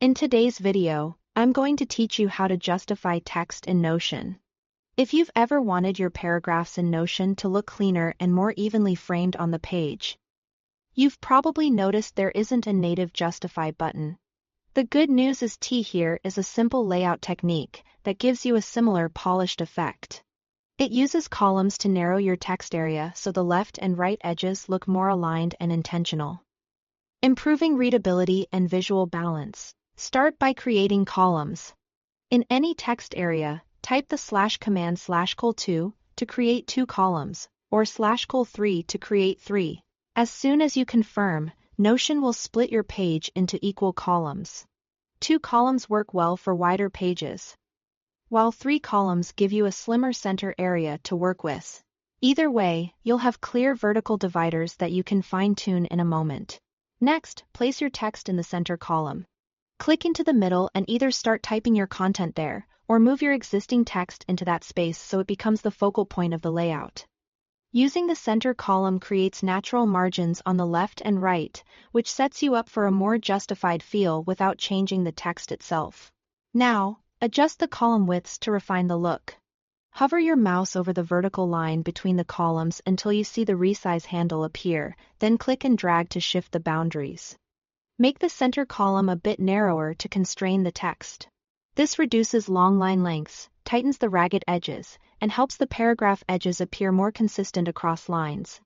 In today's video, I'm going to teach you how to justify text in Notion. If you've ever wanted your paragraphs in Notion to look cleaner and more evenly framed on the page, you've probably noticed there isn't a native justify button. The good news is here is a simple layout technique that gives you a similar polished effect. It uses columns to narrow your text area so the left and right edges look more aligned and intentional. Improving readability and visual balance. Start by creating columns. In any text area, type the /command /col2 to create 2 columns, or /col3 to create 3. As soon as you confirm, Notion will split your page into equal columns. 2 columns work well for wider pages, while 3 columns give you a slimmer center area to work with. Either way, you'll have clear vertical dividers that you can fine-tune in a moment. Next, place your text in the center column. Click into the middle and either start typing your content there, or move your existing text into that space so it becomes the focal point of the layout. Using the center column creates natural margins on the left and right, which sets you up for a more justified feel without changing the text itself. Now, adjust the column widths to refine the look. Hover your mouse over the vertical line between the columns until you see the resize handle appear, then click and drag to shift the boundaries. Make the center column a bit narrower to constrain the text. This reduces long line lengths, tightens the ragged edges, and helps the paragraph edges appear more consistent across lines.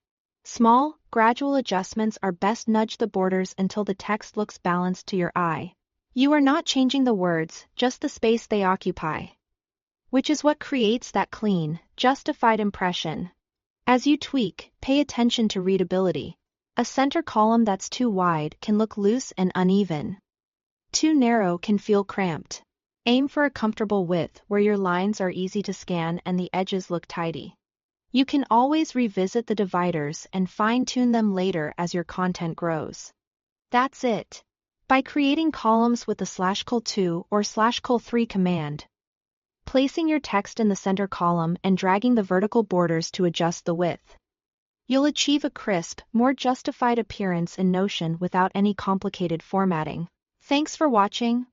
Small, gradual adjustments are best. Nudge the borders until the text looks balanced to your eye. You are not changing the words, just the space they occupy, which is what creates that clean, justified impression. As you tweak, pay attention to readability. A center column that's too wide can look loose and uneven. Too narrow can feel cramped. Aim for a comfortable width where your lines are easy to scan and the edges look tidy. You can always revisit the dividers and fine-tune them later as your content grows. That's it. By creating columns with the /col2 or /col3 command, placing your text in the center column and dragging the vertical borders to adjust the width, you'll achieve a crisp, more justified appearance in Notion without any complicated formatting. Thanks for watching.